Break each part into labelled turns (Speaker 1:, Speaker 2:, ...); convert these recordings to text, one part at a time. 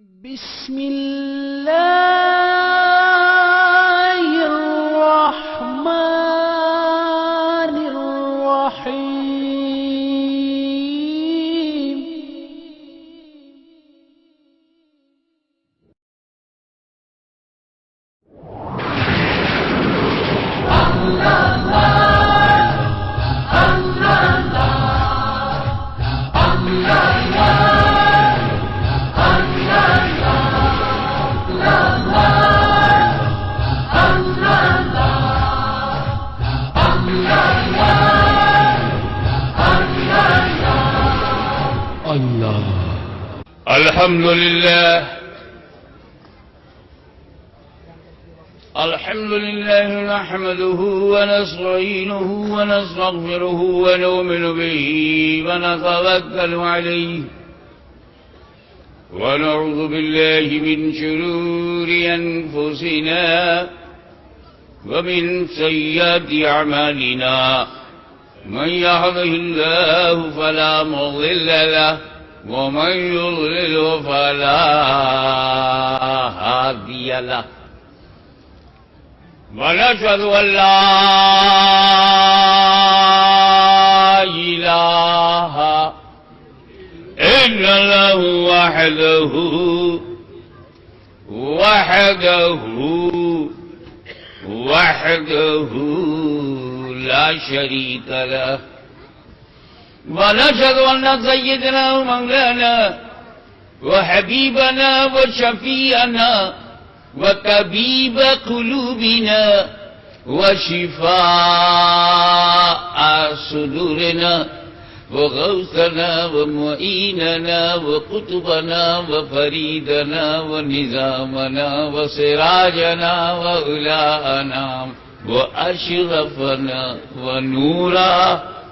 Speaker 1: بسم الله الرحمن الرحيم.
Speaker 2: الحمد لله نحمده ونستعينه ونستغفره ونؤمن به ونتوكل عليه ونعوذ بالله من شرور أنفسنا ومن سيئات أعمالنا من يهده الله فلا مضل له ومن يضلل فلا هادي له ونشهد أن لا إله إلا الله وحده لا شريك له ونشهد أن سيدنا ومولانا وحبيبنا وشفيعنا وطبيب قلوبنا وشفاء صدورنا وغوثنا ومعيننا وقطبنا وفريدنا ونظامنا وسراجنا وأولاءنا وأشرفنا ونورا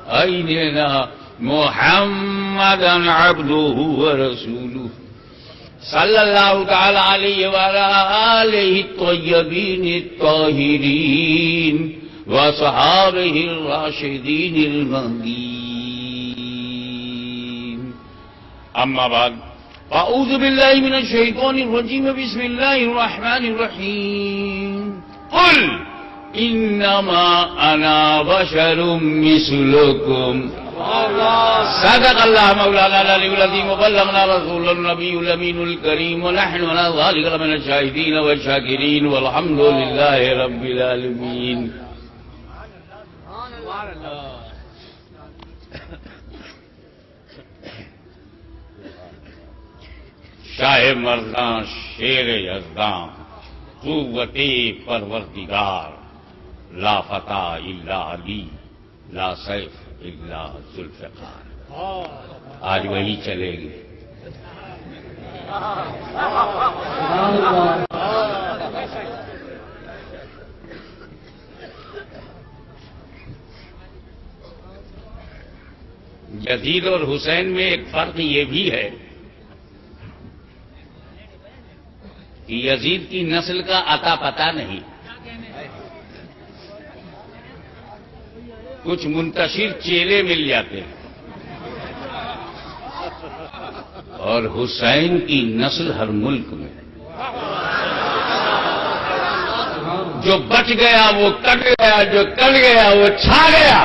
Speaker 2: عيننا محمدا عبده ورسوله صلى الله تعالى عليه وعلى آله الطيبين الطاهرين وصحابه الراشدين المهديين. أما بعد، أعوذ بالله من الشيطان الرجيم. بسم الله الرحمن الرحيم. قل إنما أنا بشر مثلكم. صدق الله مولانا العلي العظيم وبلغنا رسول النبي الأمين الكريم ونحن على ذلك من الشاهدين والشاكرين والحمد لله رب العالمين. شاہ مرداں شیر یزداں قوت پروردگار لا فتح الا علی لا سیف الا ذوالفقار. آج وہی چلے گی. یزید اور حسین میں ایک فرق یہ بھی ہے کہ یزید کی نسل کا عطا پتہ نہیں. کچھ منتشر چیلے مل جاتے ہیں اور حسین کی نسل ہر ملک میں. جو بچ گیا وہ کٹ گیا، جو کٹ گیا وہ چھا گیا.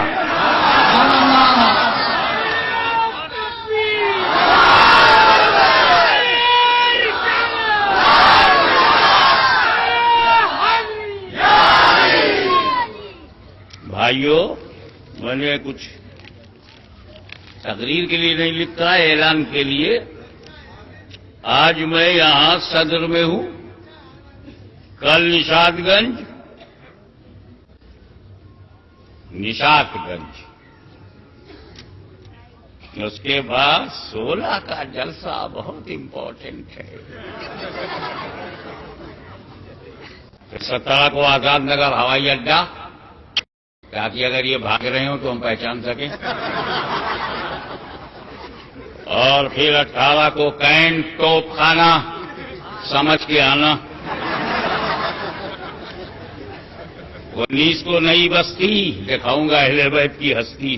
Speaker 2: بھائیو، میں نے کچھ تقریر کے لیے نہیں لکھا ہے، اعلان کے لیے. آج میں یہاں صدر میں ہوں، کل نشاط گنج، اس کے بعد 16 کا جلسہ بہت امپورٹنٹ ہے. 17 کو آزاد نگر ہوائی اڈہ، تاکہ اگر یہ بھاگ رہے ہوں تو ہم پہچان سکیں. اور پھر 18 کو کینٹ توپ خانہ سمجھ کے آنا. 19 کو نئی بستی دکھاؤں گا اہل بیت کی ہستی.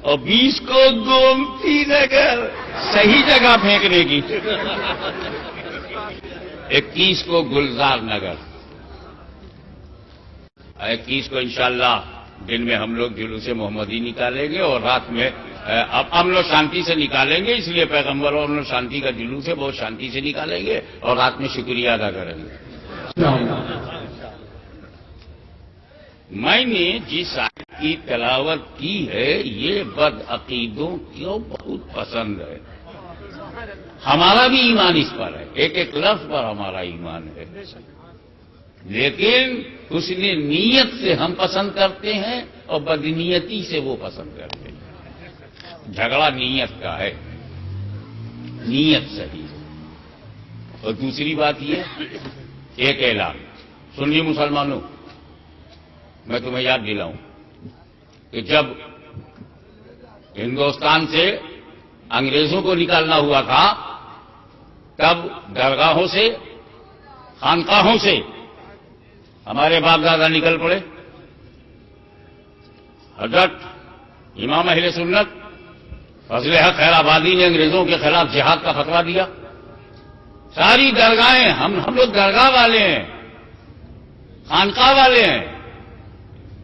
Speaker 2: اور 20 کو گومتی نگر صحیح جگہ پھینکنے کی، 21 کو گلزار نگر، 21 کو انشاءاللہ دن میں ہم لوگ جلوس محمدی نکالیں گے اور رات میں اب امن و شانتی سے نکالیں گے، اس لیے پیغمبر اور امن و شانتی کا جلوس ہے، بہت شانتی سے نکالیں گے اور رات میں شکریہ ادا کریں گے۔ میں نے جس آیت کی تلاوت کی ہے یہ بد عقیدوں کو بہت پسند ہے، ہمارا بھی ایمان اس پر ہے، ایک ایک لفظ پر ہمارا ایمان ہے، لیکن حسن نیت سے ہم پسند کرتے ہیں اور بدنیتی سے وہ پسند کرتے ہیں۔ جھگڑا نیت کا ہے، نیت صحیح ہے۔ اور دوسری بات یہ ایک اعلان سنیے مسلمانوں، میں تمہیں یاد دلاؤں کہ جب ہندوستان سے انگریزوں کو نکالنا ہوا تھا تب درگاہوں سے، خانقاہوں سے ہمارے باپ دادا نکل پڑے۔ حضرت امام اہل سنت فضل حق خیر آبادی نے انگریزوں کے خلاف جہاد کا فتویٰ دیا۔ ساری درگاہیں، ہم لوگ درگاہ والے ہیں، خانقاہ والے ہیں،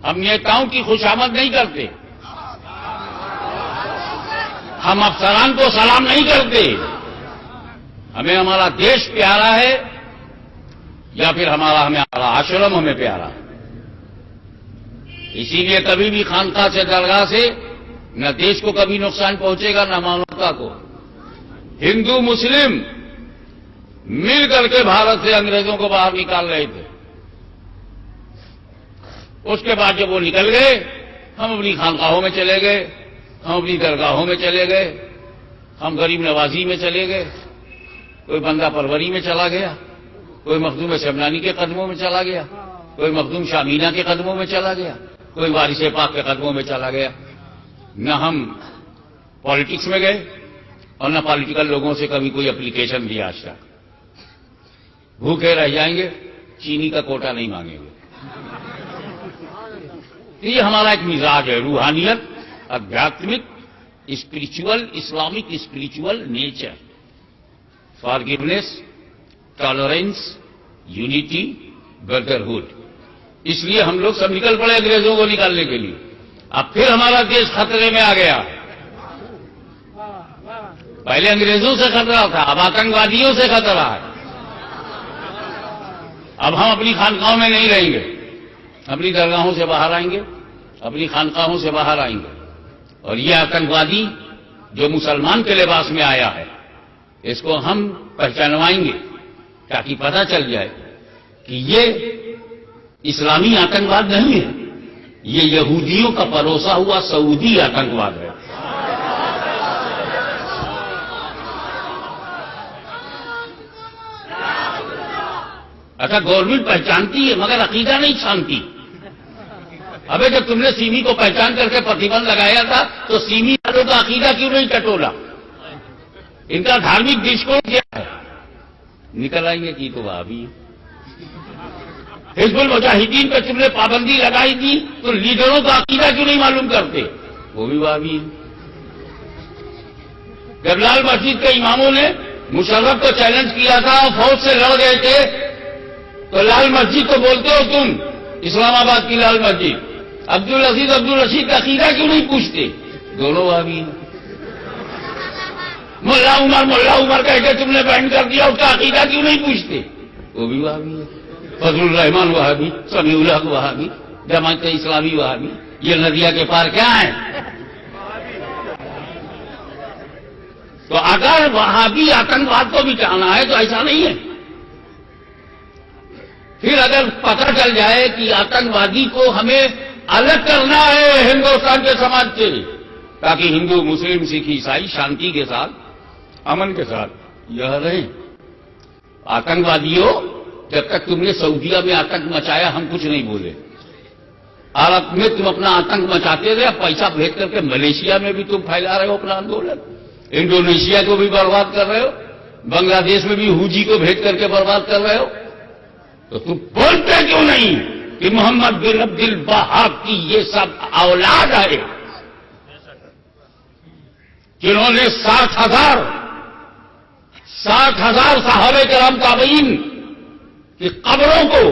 Speaker 2: ہم نیتاؤں کی خوشامد نہیں کرتے، ہم افسران کو سلام نہیں کرتے، ہمیں ہمارا دیش پیارا ہے یا پھر ہمارا آشرم ہمیں پیارا ہے۔ اسی لیے کبھی بھی خانقاہ سے، درگاہ سے نہ دیش کو کبھی نقصان پہنچے گا نہ مانوتا کو۔ ہندو مسلم مل کر کے بھارت سے انگریزوں کو باہر نکال رہے تھے، اس کے بعد جب وہ نکل گئے ہم اپنی خانقاہوں میں چلے گئے، ہم اپنی درگاہوں میں چلے گئے، ہم غریب نوازی میں چلے گئے، کوئی بندہ پروری میں چلا گیا، کوئی مخدوم شمنانی کے قدموں میں چلا گیا، کوئی مخدوم شامینا کے قدموں میں چلا گیا، کوئی وارث پاک کے قدموں میں چلا گیا۔ نہ ہم پالیٹکس میں گئے اور نہ پالیٹیکل لوگوں سے کبھی کوئی اپلیکیشن دیا آج تک۔ بھوکے رہ جائیں گے، چینی کا کوٹا نہیں مانگیں گے۔ یہ ہمارا ایک مزاج ہے، روحانیت، آدھیاتمک، spiritual, Islamic spiritual nature, forgiveness, tolerance, unity, brotherhood. اس لیے ہم لوگ سب نکل پڑے انگریزوں کو نکالنے کے لیے۔ اب پھر ہمارا دیش خطرے میں آ گیا، پہلے انگریزوں سے خطرہ تھا، اب آتنکوادیوں سے خطرہ ہے۔ اب ہم اپنی خانقاہوں میں نہیں رہیں گے، اپنی درگاہوں سے باہر آئیں گے، اپنی خانقاہوں سے باہر آئیں گے، اور یہ آتنکوادی جو مسلمان کے لباس میں آیا ہے اس کو ہم پہچانوائیں گے تاکہ پتہ چل جائے کہ یہ اسلامی آتنکواد نہیں ہے، یہ یہودیوں کا پروسا ہوا سعودی آتنکواد ہے۔ اچھا گورنمنٹ پہچانتی ہے مگر عقیدہ نہیں چھانتی۔ ابے جب تم نے سیمی کو پہچان کر کے پرتیبندھ لگایا تھا تو سیمی والوں کا عقیدہ کیوں نہیں ٹٹولا؟ ان کا دھارمک دشکور کیا ہے؟ نکل آئیں گے کہ تو وہابی ہے۔ حزب المجاہدین پہ تم نے پابندی لگائی تھی تو لیڈروں کا عقیدہ کیوں نہیں معلوم کرتے؟ وہ بھی وہابی ہے۔ جب لال مسجد کے اماموں نے مشرف کو چیلنج کیا تھا اور فوج سے لڑ گئے تھے تو لال مسجد کو بولتے ہو تم، اسلام آباد کی لال مسجد، عبدالعزیز عبدالرشید کا عقیدہ کیوں نہیں پوچھتے؟ دونوں وہابی ہیں۔ ملا عمر کہہ کے تم نے بینڈ کر دیا، اس کا عقیدہ کیوں نہیں پوچھتے؟ وہ بھی وہابی ہے۔ فضل الرحمان وہابی، سمیع الحق وہابی، جماعت اسلامی وہابی، یہ ندیہ کے پار کیا ہیں؟ تو اگر وہابی آتنکواد کو بھی چاہنا ہے تو ایسا نہیں ہے۔ پھر اگر پتہ چل جائے کہ آتنکوادی کو ہمیں الگ کرنا ہے ہندوستان کے سماج سے تاکہ ہندو مسلم سکھ عیسائی شانتی کے ساتھ، امن کے ساتھ یہ رہیں۔ آتنکوادیوں، جب تک تم نے سعودیہ میں آتنک مچایا ہم کچھ نہیں بولے، عرب میں تم اپنا آتنک مچاتے رہے، اب پیسہ بھیج کر کے ملیشیا میں بھی تم پھیلا رہے ہو اپنا آندولن، انڈونیشیا کو بھی برباد کر رہے ہو، بنگلہ دیش میں بھی ہوجی کو بھیج کر کے برباد کر رہے ہو، تو تم بولتے کیوں نہیں کہ محمد بن عبد الوہاب کی یہ سب اولاد ہے؟ جنہوں نے 60,000 صحابہ کرام تابعین کی قبروں کو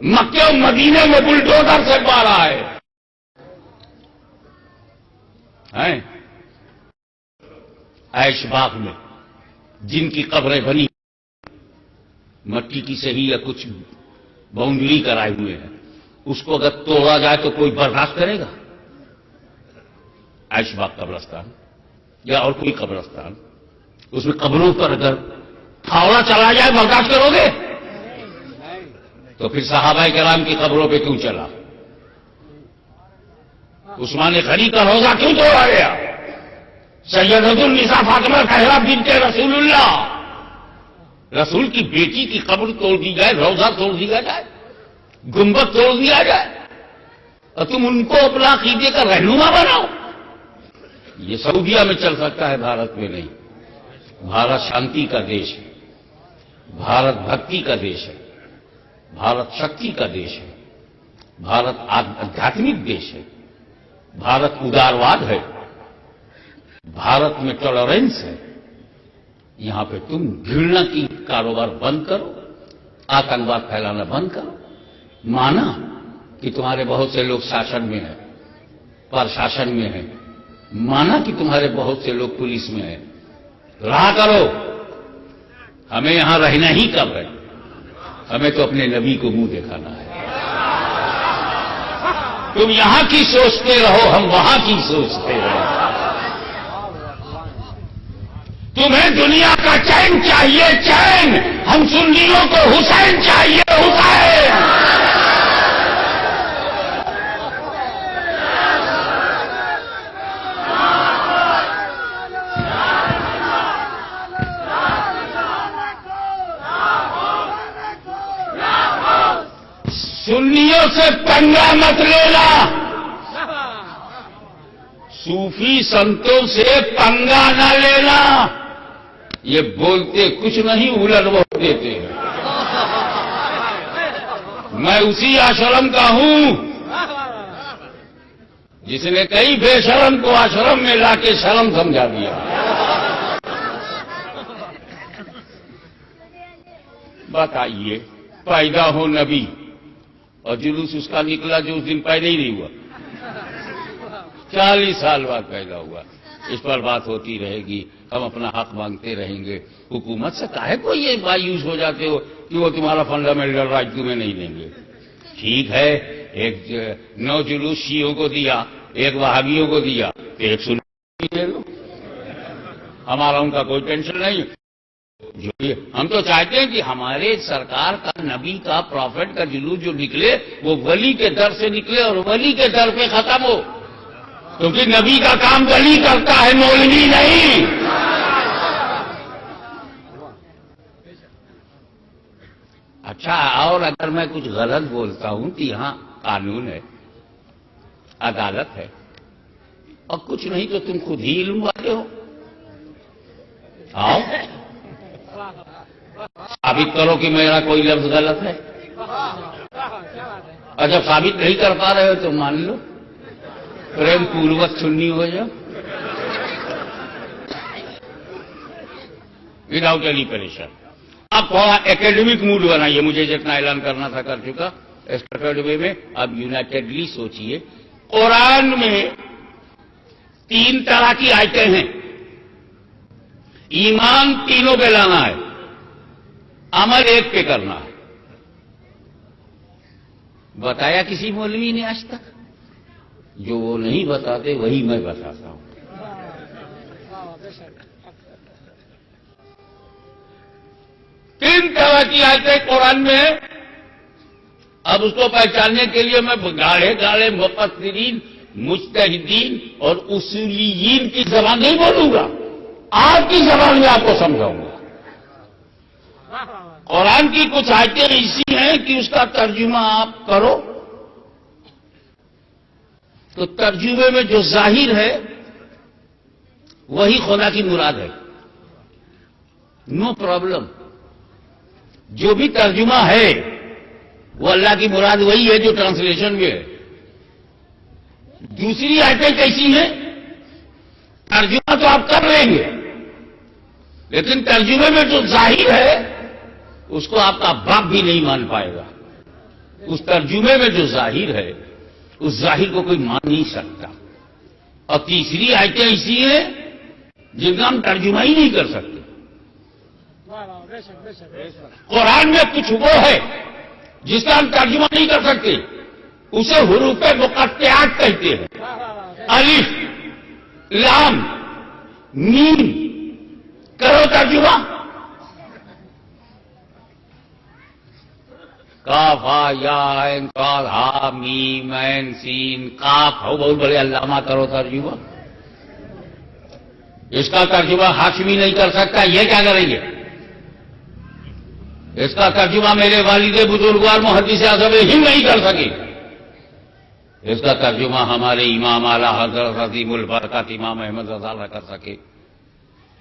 Speaker 2: مکے اور مدینے میں بلڈوزر سے مارا ہے. عیش باغ میں جن کی قبریں بنی مٹی کی صحیح یا کچھ باؤنڈری کرائے ہوئے ہیں، اس کو اگر توڑا جائے تو کوئی برداشت کرے گا؟ عیش باغ قبرستان یا اور کوئی قبرستان، اس میں قبروں پر اگر پھاوڑا چلا جائے برداشت کرو گے؟ تو پھر صحابہ کرام کی قبروں پہ کیوں چلا؟ عثمان غنی کا روزہ کیوں توڑا گیا؟ سیدۃ النساء فاطمہ زہرا بنت رسول اللہ، رسول کی بیٹی کی قبر توڑ دی جائے، روزہ توڑ دیا جائے، گنبد توڑ دیا جائے، اور تم ان کو اپنا عقیدے کا رہنما بناؤ؟ یہ سعودیہ میں چل سکتا ہے، بھارت میں نہیں. بھارت شانتی کا دیش ہے، بھارت بھکتی کا دیش ہے، بھارت شکتی کا دیش ہے، بھارت آدھیاتمک دیش ہے، بھارت ادارواد ہے، بھارت میں ٹالرنس ہے. یہاں پہ تم گھرنا کی کاروبار بند کرو، آتنکواد پھیلانا بند کرو. مانا کہ تمہارے بہت سے لوگ شاسن میں ہیں، پرشاسن میں ہیں، مانا کہ تمہارے بہت سے لوگ پولیس میں ہیں، رہا کرو. ہمیں یہاں رہنا ہی کب ہے؟ ہمیں تو اپنے نبی کو منہ دکھانا ہے. تم یہاں کی سوچتے رہو، ہم وہاں کی سوچتے رہو. تمہیں دنیا کا چین چاہیے، چین. ہم سنیوں کو حسین چاہیے، حسین. سنیوں سے پنگا مت لینا، صوفی سنتوں سے پنگا نہ لینا. یہ بولتے کچھ نہیں، الٹ بہت دیتے ہیں. میں اسی آشرم کا ہوں جس نے کئی بے شرم کو آشرم میں لا کے شرم سمجھا دیا. بتائیے، پیدا ہو نبی اور جلوس اس کا نکلا جو اس دن پیدا ہی نہیں ہوا، 40 سال بعد پیدا ہوا. اس پر بات ہوتی رہے گی، ہم اپنا حق مانگتے رہیں گے. حکومت سے کاہے کو یہ مایوس ہو جاتے ہو کہ وہ تمہارا فنڈامنٹل رائٹ تمہیں نہیں دیں گے؟ ٹھیک ہے، ایک 9 جلوس شیعوں کو دیا، ایک وہابیوں کو دیا، تو ایک سنی دے دو. ہمارا ان کا کوئی ٹینشن نہیں. ہم تو چاہتے ہیں کہ ہمارے سرکار کا، نبی کا، پروفٹ کا جلوس جو نکلے وہ ولی کے در سے نکلے اور ولی کے در پہ ختم ہو، کیونکہ نبی کا کام ولی کرتا ہے، مولوی نہیں. اچھا، اور اگر میں کچھ غلط بولتا ہوں تو یہاں قانون ہے، عدالت ہے، اور کچھ نہیں تو تم خود ہی علم والے ہو. آؤ ثابت کرو کہ میرا کوئی لفظ غلط ہے. اور جب ثابت نہیں کر پا رہے ہو تو مان لو، پریم پوروک سنی ہو جاؤ وداؤٹ اینی پریشر. اب تھوڑا ایکیڈمک موڈ بنائیے، مجھے جتنا اعلان کرنا تھا کر چکا اسٹرکچرڈ وے میں. اب یونائٹڈلی سوچئے. قرآن میں 3 طرح کی آیتیں ہیں. ایمان تینوں پہ لانا ہے، عمل ایک پہ کرنا ہے. بتایا کسی مولوی نے آج تک؟ جو وہ نہیں بتاتے وہی میں بتاتا ہوں. تین طرح کی آیتیں قرآن میں ہے. اب اس کو پہچاننے کے لیے میں گاڑے گاڑے مفسرین، مجتہدین اور اصولیین کی زبان نہیں بولوں گا، آپ کی زبان میں آپ کو سمجھاؤں گا. قرآن کی کچھ آیتیں ایسی ہیں کہ اس کا ترجمہ آپ کرو تو ترجمے میں جو ظاہر ہے وہی خدا کی مراد ہے. No problem. جو بھی ترجمہ ہے وہ اللہ کی مراد وہی ہے جو ٹرانسلیشن میں ہے. دوسری آیتیں کیسی ہیں؟ ترجمہ تو آپ کر لیں گے، لیکن ترجمے میں جو ظاہر ہے اس کو آپ کا باپ بھی نہیں مان پائے گا. اس ترجمے میں جو ظاہر ہے اس ظاہر کو کوئی مان نہیں سکتا. اور تیسری آیتیں ایسی ہیں جن کا ہم ترجمہ ہی نہیں کر سکتے. قرآن میں کچھ وہ ہے جس کا ہم ترجمہ نہیں کر سکتے، اسے حروف مقطعات کہتے ہیں. الف لام میم، کرو ترجمہ. کاف ہا یا عین صاد ہا میم عین سین قاف. ہو بہت بڑے علامہ، کرو ترجمہ. اس کا ترجمہ ہاشمی نہیں کر سکتا، یہ کیا کریں گے؟ اس کا ترجمہ میرے والد بزرگوار محدث اعظم ہی نہیں کر سکے. اس کا ترجمہ ہمارے امام اعلی حضرت عظیم البرکات امام احمد رضا اللہ کر سکے.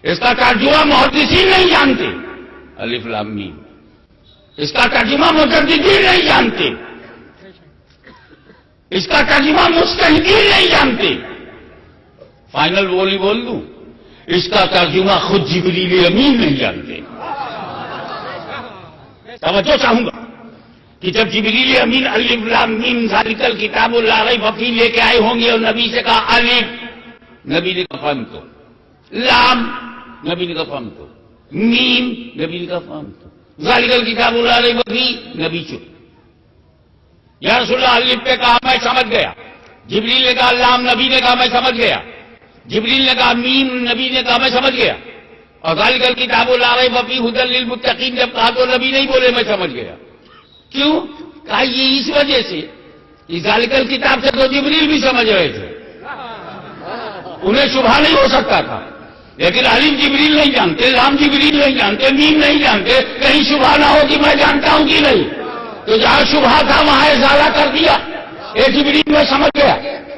Speaker 2: اس کا ترجمہ محدثین نہیں جانتے، الف لام میم. اس کا ترجمہ مجددین نہیں جانتے، اس کا ترجمہ مجتہدین نہیں جانتے. فائنل بولی بول دوں، اس کا ترجمہ خود جبریل امین نہیں جانتے. توجہ چاہوں گا کہ جب جبریل امین الف لام میم ذالک الکتاب لا ریب فیہ لے کے آئے ہوں گے اور نبی سے کہا الف، نبی نے کہا فہم تو، لام نبی نے کہا فہم تو، میم نبی نے کہا فہم تو، ذالک الکتاب لا ریب فیہ نبی چپ. یا رسول اللہ الف پہ کہا میں سمجھ گیا، جبریل نے کہا لام نبی نے کہا میں سمجھ گیا، جبریل نے کہا میم نبی نے کہا میں سمجھ گیا. اور ذالک الکتاب لا ریب فیہ ھدی للمتقین جب کہا تو نبی نہیں بولے میں سمجھ گیا. کیوں؟ کہا یہ اس وجہ سے کہ ذالک الکتاب سے تو جبریل بھی سمجھ رہے تھے، انہیں شبہ نہیں ہو سکتا تھا. لیکن الف جبریل نہیں جانتے، لام جبریل نہیں جانتے، میم نہیں جانتے، کہیں شبہ نہ ہو کہ میں جانتا ہوں کہ نہیں. تو جہاں شبہ تھا وہاں ازالہ کر دیا. اے جبریل میں سمجھ گیا،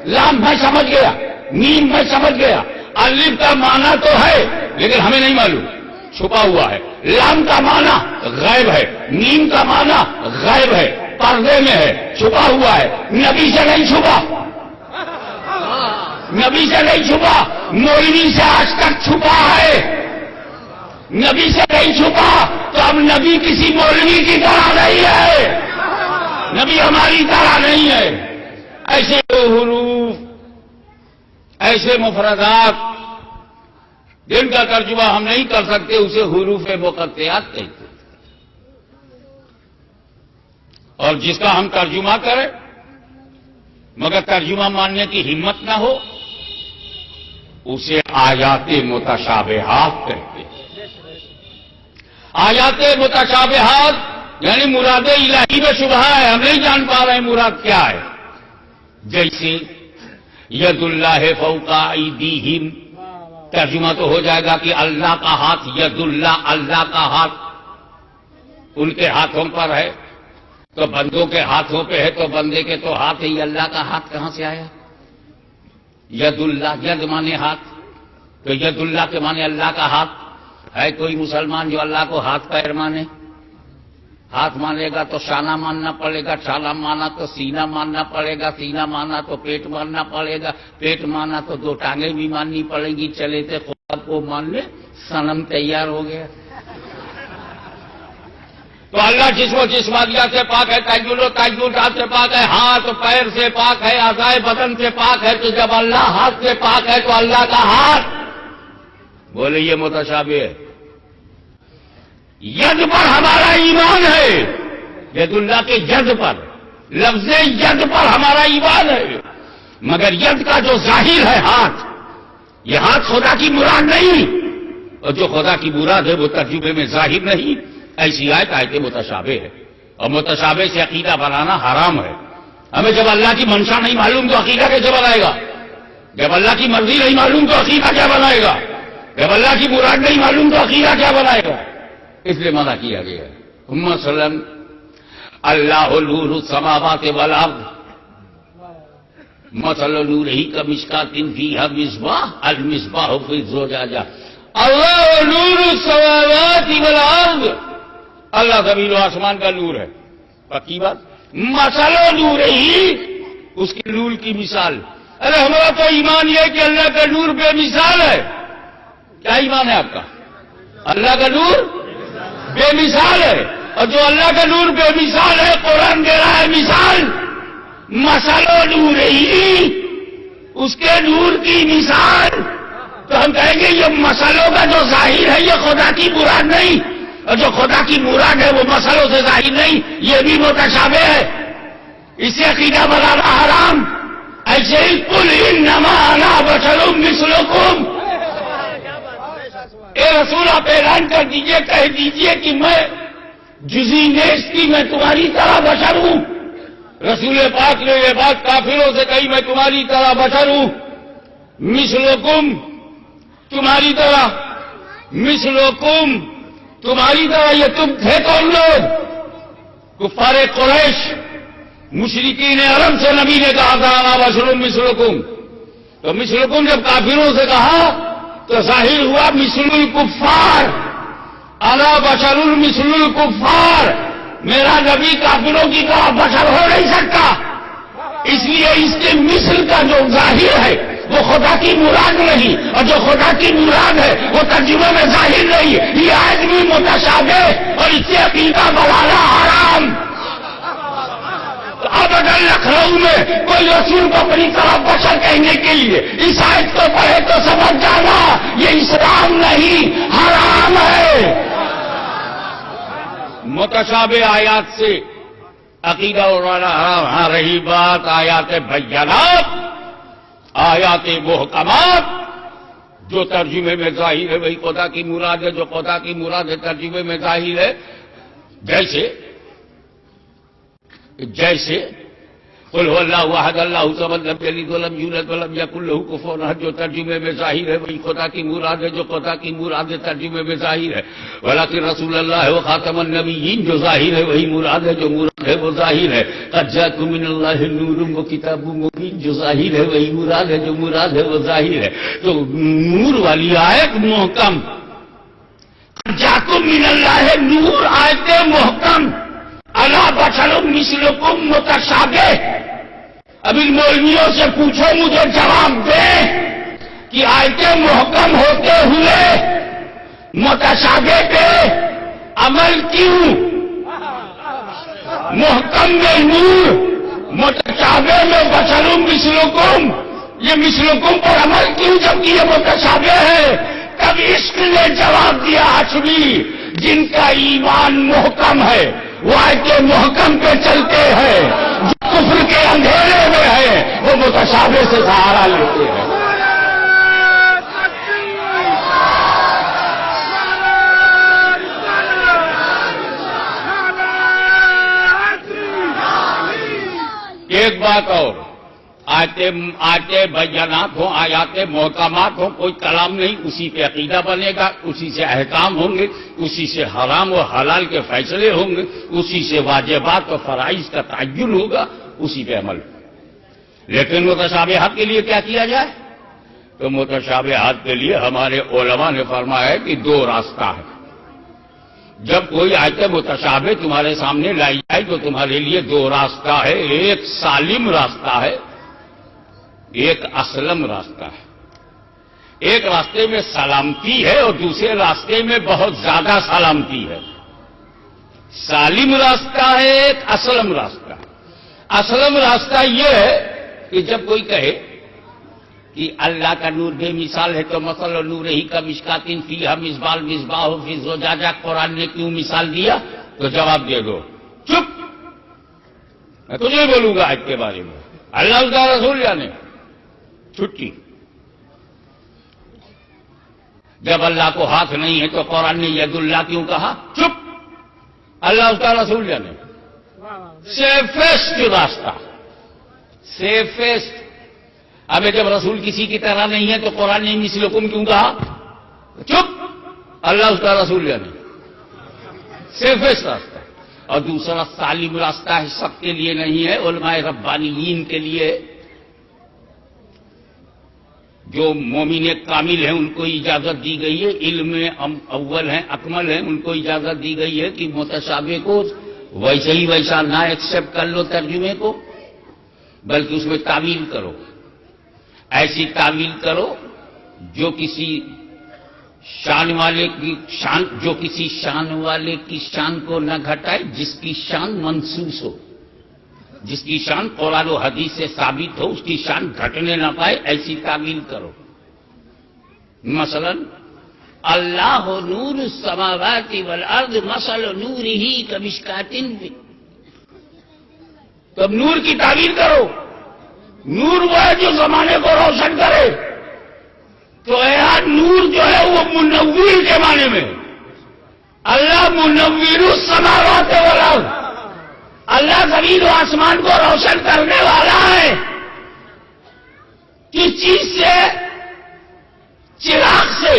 Speaker 2: لام میں سمجھ گیا، میم میں سمجھ گیا. الف کا معنی تو ہے لیکن ہمیں نہیں معلوم، چھپا ہوا ہے. لام کا معنی غائب ہے، میم کا معنی غائب ہے، پردے میں ہے، چھپا ہوا ہے. نبی سے نہیں چھپا، نبی سے نہیں چھپا، مولوی سے آج تک چھپا ہے. نبی سے نہیں چھپا تو اب نبی کسی مولوی کی طرح نہیں ہے، نبی ہماری طرح نہیں ہے. ایسے حروف، ایسے مفردات جن کا ترجمہ ہم نہیں کر سکتے اسے حروف مقطعات کہتے ہیں. اور جس کا ہم ترجمہ کریں مگر ترجمہ ماننے کی ہمت نہ ہو اسے آیات متشابہات کہتے ہیں. آیات متشابہات یعنی مراد الہی میں شبہ ہے، ہم نہیں جان پا رہے ہیں مراد کیا ہے. جیسے ید اللہ فوق ایدیہم، ترجمہ تو ہو جائے گا کہ اللہ کا ہاتھ، ید اللہ اللہ کا ہاتھ ان کے ہاتھوں پر ہے. تو بندوں کے ہاتھوں پہ ہے تو بندے کے تو ہاتھ ہے، اللہ کا ہاتھ کہاں سے آیا؟ ید اللہ، ید مانے ہاتھ، تو ید اللہ کے مانے اللہ کا ہاتھ. ہے کوئی مسلمان جو اللہ کو ہاتھ پیر مانے؟ ہاتھ مانے گا تو شانہ ماننا پڑے گا، شانہ مانا تو سینہ ماننا پڑے گا، سینہ مانا تو پیٹ ماننا پڑے گا، پیٹ مانا تو دو ٹانگیں بھی ماننی پڑیں گی. چلے تھے خدا کو ماننے، صنم تیار ہو گیا. تو اللہ جسم و جسمانیات سے پاک ہے، تعین و تعینات سے پاک ہے، ہاتھ پیر سے پاک ہے، اعضائے بدن سے پاک ہے. تو جب اللہ ہاتھ سے پاک ہے تو اللہ کا ہاتھ، بولے یہ متشابہ ہے. ید پر ہمارا ایمان ہے، ید اللہ کے ید پر، لفظ ید پر ہمارا ایمان ہے. مگر ید کا جو ظاہر ہے ہاتھ، یہ ہاتھ خدا کی مراد نہیں، اور جو خدا کی مراد ہے وہ ترجمے میں ظاہر نہیں. ایسی آیت متشابہ ہے، اور متشابہ سے عقیدہ بنانا حرام ہے. ہمیں جب اللہ کی منشا نہیں معلوم تو عقیدہ کیسے بنائے گا؟ جب اللہ کی مرضی نہیں معلوم تو عقیدہ کیا بنائے گا؟ جب اللہ کی مراد نہیں معلوم تو عقیدہ کیا بنائے گا؟ اس لیے منع کیا گیا ہے. مثلا اللہ نور السماوات والارض مثل نورہ کمشکاۃ فیہا مصباح المصباح فی الزجاجہ. اللہ نور السماوات والارض، اللہ زمین و آسمان کا نور ہے، پکی بات. مثل نورہ، اس کی نور کی مثال ارے ہمارا تو ایمان یہ ہے کہ اللہ کا نور بے مثال ہے. کیا ایمان ہے آپ کا؟ اللہ کا نور بے مثال ہے. اور جو اللہ کا نور بے مثال ہے، قرآن دے رہا ہے مثال. مسلو نور ہی، اس کے نور کی مثال. تو ہم کہیں گے یہ مسلوں کا جو ظاہر ہے یہ خدا کی مراد نہیں، اور جو خدا کی مراد ہے وہ مسلوں سے ظاہر نہیں، یہ بھی متشابہ ہے. اسے عقیدہ بنانا حرام. ایسے ہی قل انما انا بشر مثلکم. اے رسول آپ اعلان کر دیجئے، کہہ دیجئے کہ میں جزی نیست کی، میں تمہاری طرح بشر ہوں. رسول پاک نے یہ بات کافروں سے کہی، میں تمہاری طرح بشر ہوں. مثلکم، تمہاری طرح. مثلکم، تمہاری طرح. یہ تم تھے کون لوگ؟ کفار قریش، مشرکین عرب سے نبی نے کہا تھا انا بشر مثلکم. تو مثلکم جب کافروں سے کہا تو ظاہر ہوا مثل الکفار. انا بشر مثل الکفار. میرا نبی کافروں کی طرح بشر ہو نہیں سکتا. اس لیے اس کے مثل کا جو ظاہر ہے وہ خدا کی مراد نہیں، اور جو خدا کی مراد ہے وہ ترجمے میں ظاہر نہیں. یہ آدمی متشابہ اور اس سے عقیدہ بنانا حرام. اب اگر لکھنؤ میں کوئی رسول کو اپنی طرف بشر کہنے کے لیے اس آیت کو پڑھے تو سمجھ جانا یہ اسلام نہیں، حرام ہے. متشابہ آیات سے عقیدہ اڑانا حرام. ہاں رہی بات آیات بینات، آیات محکمات، جو ترجمے میں ظاہر ہے وہی خدا کی مراد ہے. جو خدا کی مراد ہے ترجمے میں ظاہر ہے. جیسے قل هو اللہ احد اللہ الصمد لم یلد ولم یولد ولم یکن له کفوا احد، جو ترجمے میں ظاہر ہے وہی خدا کی مراد ہے. جو خدا کی مراد ہے ترجمے میں ظاہر ہے. ولکن رسول اللہ و خاتم النبیین، جو ظاہر ہے وہی مراد ہے، جو مراد ہے وہ ظاہر ہے. قد جاءکم من اللہ نور و کتاب مبین، جو ظاہر ہے وہی مراد ہے، جو مراد ہے وہ ظاہر ہے. تو نور والی آیت محکم. قد جاءکم من اللہ نور، آیت محکم. انا بشر مثلکم متشابہ. اب ان مولویوں سے پوچھو، مجھے جواب دے کہ آیتیں محکم ہوتے ہوئے متشابہ پہ عمل کیوں؟ محکم میں نور، متشابہ میں بشر مثلکم، یہ مثلکم پر عمل کیوں جبکہ یہ متشابہ ہے؟ تب عشق نے جواب دیا حشوی، جن کا ایمان محکم ہے وہ آیتیں محکم پہ چلتے ہیں، جو کفر کے اندھیرے میں ہے وہ متشابہ سے سہارا لیتے ہیں. ایک بات اور، آیتیں بیانات ہوں، آیات محکمات ہوں، کوئی کلام نہیں، اسی پہ عقیدہ بنے گا، اسی سے احکام ہوں گے، اسی سے حرام و حلال کے فیصلے ہوں گے، اسی سے واجبات و فرائض کا تعین ہوگا، اسی پہ عمل. لیکن متشابہات کے لیے کیا کیا جائے؟ تو متشابہات کے لیے ہمارے علماء نے فرمایا ہے کہ دو راستہ ہے. جب کوئی آیت متشابہ تمہارے سامنے لائی جائے تو تمہارے لیے دو راستہ ہے. ایک سالم راستہ ہے، ایک اسلم راستہ ہے. ایک راستے میں سلامتی ہے اور دوسرے راستے میں بہت زیادہ سلامتی ہے. سالم راستہ ہے، ایک اسلم راستہ ہے. اسلم راستہ یہ ہے کہ جب کوئی کہے کہ اللہ کا نور بے مثال ہے تو مثل نور ہی کا مشکاتن فیہا مصباح مصباح فی زجاجہ، قرآن نے کیوں مثال دیا؟ تو جواب دے دو، چپ، میں تو نہیں بولوں گا آج کے بارے میں، اللہ اس کا رسول جانے. چھٹی. جب اللہ کو ہاتھ نہیں ہے تو قرآن نے ید اللہ کیوں کہا؟ چپ، اللہ اس کا رسول جانے. سیفسٹ راستہ، سیفسٹ. اب جب رسول کسی کی طرح نہیں ہے تو قرآن نے مثلکم کیوں کہا؟ چپ، اللہ اس کا رسول جانے. سیفسٹ راستہ. اور دوسرا سالم راستہ ہے، سب کے لیے نہیں ہے، علماء ربانیین کے لیے. جو مومن کامل ہیں ان کو اجازت دی گئی ہے، علم اول ہیں، اکمل ہیں، ان کو اجازت دی گئی ہے کہ متشابہ کو ویسے ہی ویسا نہ ایکسپٹ کر لو ترجمے کو، بلکہ اس میں تعمیل کرو. ایسی تعویل کرو جو کسی شان والے کی شان کو نہ گھٹائے، جس کی شان منسوس ہو، جس کی شان قرآن و حدیث سے ثابت ہو، اس کی شان گھٹنے نہ پائے، ایسی تعویل کرو۔ مثلا اللہ نور السماوات والارض مثل نورہ کمشکات، تو اب نور کی تعبیر کرو، نور وہ ہے جو زمانے کو روشن کرے، تو یار نور جو ہے وہ منور کے معنی میں، اللہ منور السماوات والارض، اللہ زمین و آسمان کو روشن کرنے والا ہے۔ کس چیز سے؟ چراغ سے۔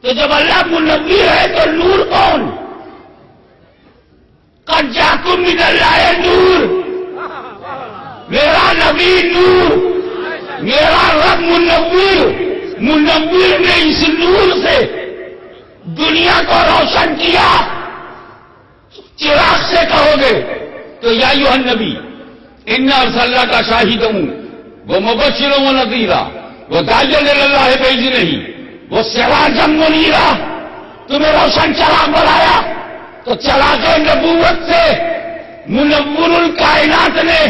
Speaker 2: تو جب اللہ منور ہے تو نور کون؟ قد جاءکم من اللہ نور، میرا نبی نور، میرا رب منور نے اس نور سے دنیا کو روشن کیا۔ چراغ سے کہو گے تو یا ایھا النبی انا ارسلناک شاہدا و مبشرا و نذیرا و داعیا الی اللہ باذنہ وہ سراجا منیرا، تمہیں روشن چراغ بنایا، تو چراغ نبوت سے منور الکائنات نے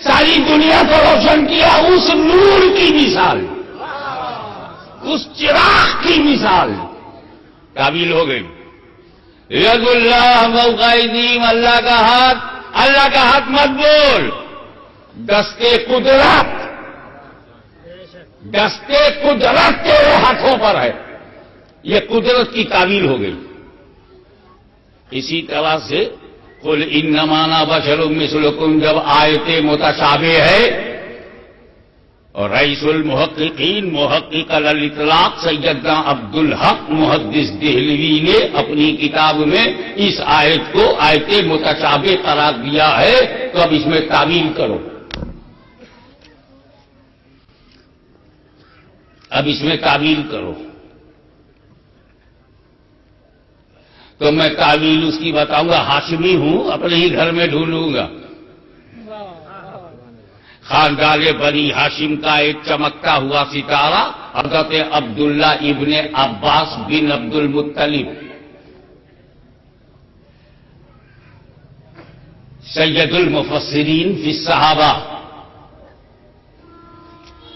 Speaker 2: ساری دنیا کو روشن کیا۔ اس نور کی مثال، اس چراغ کی مثال تعبیر ہو گئی۔ ید اللہ فوق ایدیہم، اللہ کا ہاتھ مت بول، دستے قدرت، دستے قدرت تیرے ہاتھوں پر ہے، یہ قدرت کی تعبیر ہو گئی۔ اسی طرح سے قل انما انا بشر مثلکم جب آیت متشابہ ہے، اور رئیس المحققین محقق الاطلاق سیدنا عبدالحق محدث دہلوی نے اپنی کتاب میں اس آیت کو آیت متشابہ قرار دیا ہے، تو اب اس میں تعبیر کرو، اب اس میں تعبیر کرو۔ تو میں تعویل اس کی بتاؤں گا، ہاشمی ہوں، اپنے ہی گھر میں ڈھونڈوں گا۔ خاندان بنی ہاشم کا ایک چمکتا ہوا ستارہ حضرت عبداللہ ابن عباس بن عبد المطلب، سید المفسرین فی الصحابہ،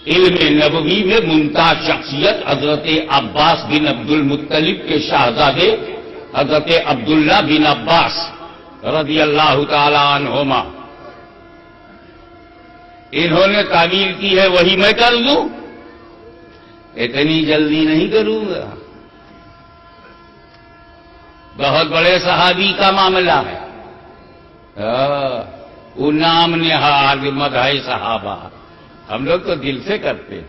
Speaker 2: علم نبوی میں ممتاز شخصیت حضرت عباس بن عبد المطلب کے شہزادے حضرت عبداللہ بن عباس رضی اللہ تعالی عنہما، انہوں نے تعبیر کی ہے، وہی میں کر دوں؟ اتنی جلدی نہیں کروں گا، بہت بڑے صحابی کا معاملہ ہے۔ وہ نام نہاد مدح صحابہ ہم لوگ تو دل سے کرتے،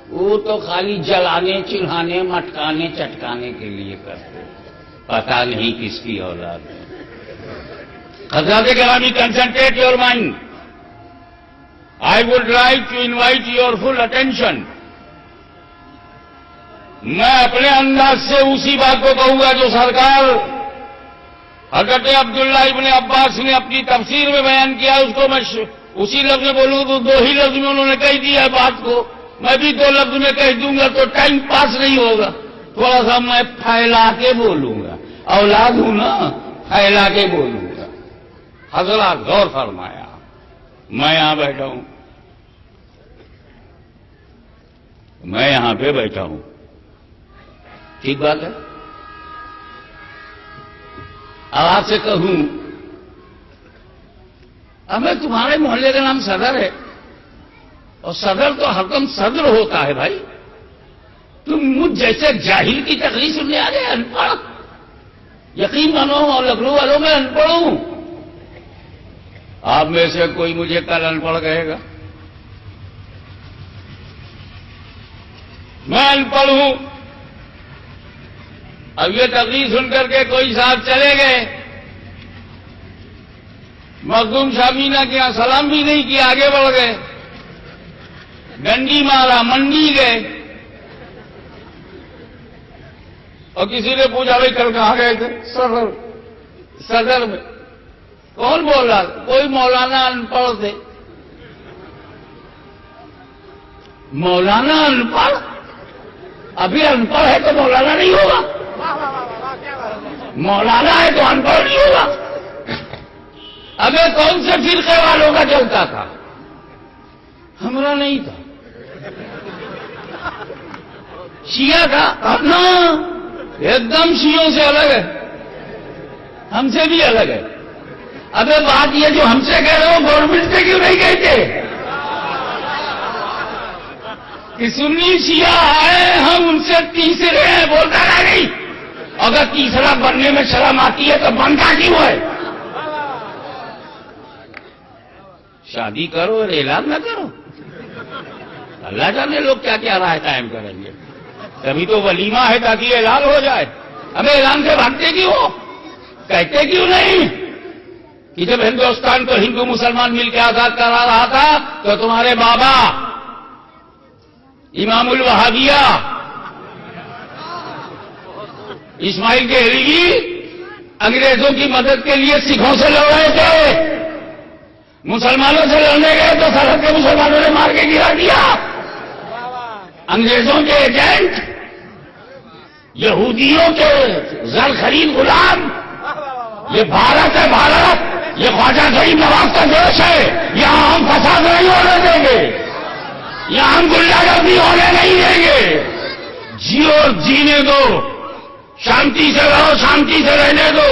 Speaker 2: وہ تو خالی جلانے چڑھانے مٹکانے چٹکانے کے لیے کرتے، پتہ نہیں کس کی اولاد ہے۔ حضرات گرامی، concentrate your mind, I would like to invite your full attention۔ میں اپنے انداز سے اسی بات کو کہوں گا جو سرکار حضرت عبداللہ ابن عباس نے اپنی تفسیر میں بیان کیا، اس کو میں اسی لفظ میں بولوں تو دو ہی لفظ میں انہوں نے کہہ دیا ہے بات کو، میں بھی دو لفظ میں کہہ دوں گا تو ٹائم پاس نہیں ہوگا، تھوڑا سا میں پھیلا کے بولوں گا، اولاد ہوں نا، پھیلا کے بولوں گا۔ حضرات غور فرمایا، میں یہاں بیٹھا ہوں، میں یہاں پہ بیٹھا ہوں، ٹھیک بات ہے؟ اب آپ سے کہوں اب میں تمہارے محلے کا نام صدر ہے، اور صدر تو حکم صدر ہوتا ہے بھائی، تم مجھ جیسے جاہل کی تقریر سننے آ گئے، ان پڑھ، یقین مانو اور لکھنؤ والوں میں ان پڑھ ہوں۔ آپ میں سے کوئی مجھے کل ان پڑھ کہے گا؟ میں ان پڑھ ہوں۔ اب یہ تقریر سن کر کے کوئی صاحب چلے گئے، مخدوم شامینہ کے یہاں سلام بھی نہیں کیا، آگے بڑھ گئے، ڈنڈی مارا، منڈی گئے، اور کسی نے پوچھا بھائی کل کہاں گئے تھے؟ صدر میں۔ کون بول رہا تھا؟ کوئی مولانا ان پڑھ تھے۔ مولانا ان پڑھ؟ ابھی ان پڑھ ہے تو مولانا نہیں ہوگا، مولانا ہے تو ان پڑھ نہیں ہوگا۔ ابے کون سے فرقے والوں کا چلتا تھا؟ ہمارا نہیں تھا، شیعہ تھا اپنا، ایک دم شیعوں سے الگ ہے، ہم سے بھی الگ ہے۔ ابے بات یہ جو ہم سے کہہ رہے ہو گورنمنٹ سے کیوں نہیں کہتے کہ سنی شیعہ ہے، ہم ان سے تیسرے ہیں، بولتا نہیں۔ اگر تیسرا بننے میں شرم آتی ہے تو بنتا کیوں ہے؟ شادی کرو اور اعلان نہ کرو، اللہ جانے لوگ کیا کیا رائے قائم کریں گے۔ تبھی تو ولیمہ ہے تاکہ اعلان ہو جائے۔ ہمیں اعلان سے بھاگتے کیوں ہو؟ کہتے کیوں نہیں کہ جب ہندوستان کو ہندو مسلمان مل کے آزاد کرا رہا تھا تو تمہارے بابا امام الوہابیہ اسماعیل دہلوی انگریزوں کی مدد کے لیے سکھوں سے لڑ رہے تھے، مسلمانوں سے لڑنے گئے تو سرحد کے مسلمانوں نے مار کے گرا دیا۔ انگریزوں کے ایجنٹ، یہودیوں کے زر خرید غلام، یہ بھارت ہے، بھارت، یہ خواجہ غریب نواز کا دیش ہے، یہاں ہم فساد نہیں ہونے دیں گے، یہاں ہم غنڈہ گردی ہونے نہیں دیں گے۔ جیو، جینے دو، شانتی سے رہو، شانتی سے رہنے دو،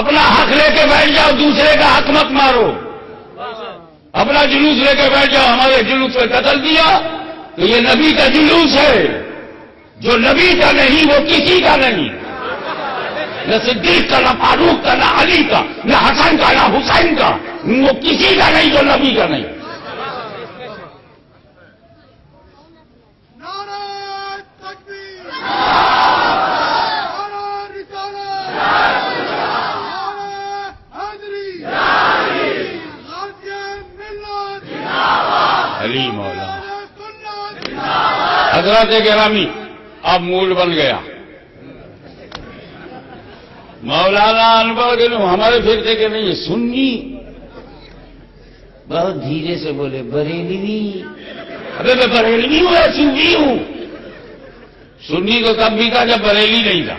Speaker 2: اپنا حق لے کے بیٹھ جاؤ، دوسرے کا حق مت مارو، اپنا جلوس لے کے بیٹھ جاؤ۔ ہمارے جلوس پہ قتل دیا تو یہ نبی کا جلوس ہے، جو نبی کا نہیں وہ کسی کا نہیں، نہ صدیق کا، نہ فاروق کا، نہ علی کا، نہ حسن کا، نہ حسین کا، وہ کسی کا نہیں جو نبی کا نہیں۔ علی مولا حضرات گرامی، اب موڈ بن گیا۔ مولانا انور کے ہمارے فرقے کے نہیں، سنی بہت دھیرے سے بولے بریلوی۔ ابے میں بریلوی ہوں یا سنی ہوں؟ سنی تو تب بھی تھا جب بریلی نہیں تھا۔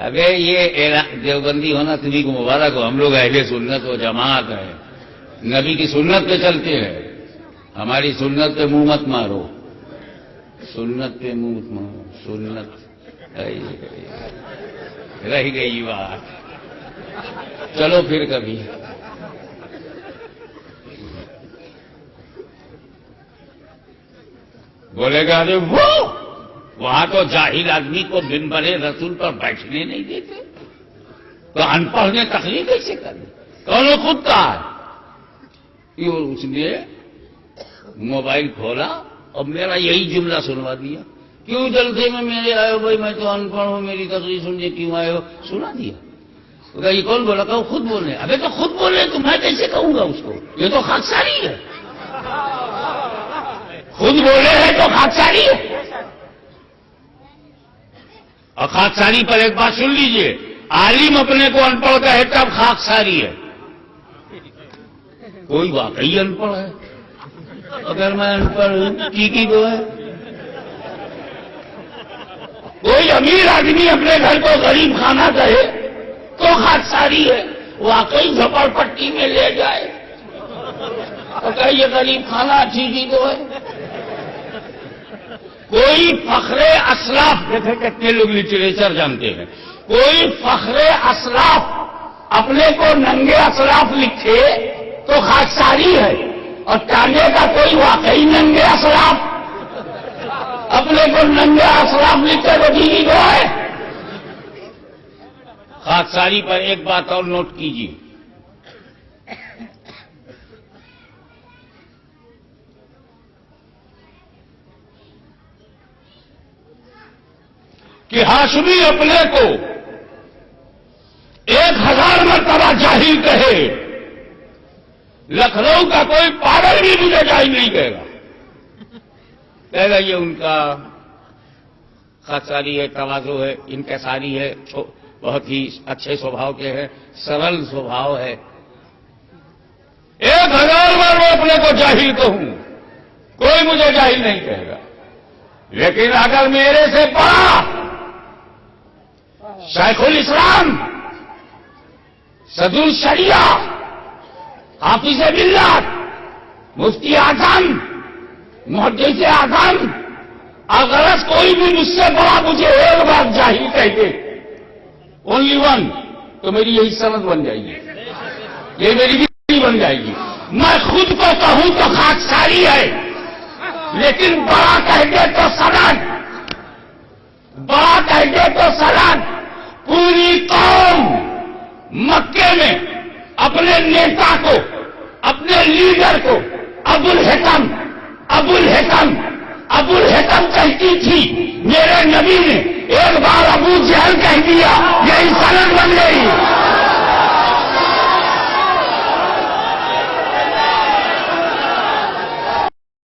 Speaker 2: ابے یہ دیوبندی ہونا تمہیں کو مبارک ہو، ہم لوگ اہل سنت و جماعت ہے، نبی کی سنت پہ چلتے ہیں، ہماری سنت پہ منہ مت مارو، سنت پہ منہ مت مارو، سنت رہ گئی بات، چلو پھر کبھی۔ بولے گا ارے وہ وہاں تو جاہل آدمی کو منبر رسول پر بیٹھنے نہیں دیتے، تو ان پڑھ نے تقریر کیسے کرنی؟ کون خود کہا ہے؟ اس نے موبائل کھولا اور میرا یہی جملہ سنوا دیا، کیوں جلسے میں میرے آئے ہو بھائی، میں تو ان پڑھ ہوں، میری تقریر سننے کیوں آئے ہو؟ سنا دیا۔ یہ کون بولا؟ کہ خود بولے۔ ابے تو خود بولے تو میں کیسے کہوں گا اس کو؟ یہ تو خاکساری ہے، خود بولے ہیں تو خاکساری ہے۔ اور خاکساری پر ایک بات سن لیجئے، عالم اپنے کو ان پڑھ کا ہے تب خاکساری ہے۔ کوئی واقعی ان پڑھ ہے، اگر میں ان پڑھ ہوں کی تو ہے۔ کوئی امیر آدمی اپنے گھر کو غریب خانہ کہے تو خاکساری ہے، واقعی جھوپڑ پٹی میں لے جائے اور کہ یہ غریب خانہ ٹھیک تو ہے۔ کوئی فخر اسلاف، جیسے کتنے لوگ لٹریچر جانتے ہیں، کوئی فخر اسلاف اپنے کو ننگے اسلاف لکھے تو خاکساری ہے، اور چاندے کا کوئی واقعی ننگے اسلاف اپنے کو ننگے اسلاف لکھے تو ٹھیک تو ہے۔ خاکساری پر ایک بات اور نوٹ کیجیے، کہ ہاشمی اپنے کو 1000 مرتبہ جاہل کہے، لکھنؤ کا کوئی پاگل بھی مجھے جاہل نہیں کہے گا، کہے گا یہ ان کا خاکساری ہے، تواضع ہے، انکساری ہے، بہت ہی اچھے سوبھاؤ کے ہیں، سرل سوبھاؤ ہے۔ 1000 بار میں اپنے کو جاہل کہوں، کوئی مجھے جاہل نہیں کہے گا، لیکن اگر میرے سے بڑا شیخ الاسلام، صدر الشریعہ، حافظ ملت، مفتی اعظم، محدث اعظم، اگر کوئی بھی مجھ سے بڑا مجھے ایک بار جاہل کہہ دے، اونلی ون، تو میری یہی سند بن جائے گی، یہ میری بھی بن جائے گی۔ میں خود کو کہوں تو خاکساری ہے، لیکن بڑا کہہ دے تو سند، بڑا کہہ دے تو سند۔ پوری قوم مکے میں اپنے نیتا کو، اپنے لیڈر کو ابو الحکم کہتی تھی، میرے نبی نے ایک بار ابو جہل کہہ دیا، یہی سند بن گئی۔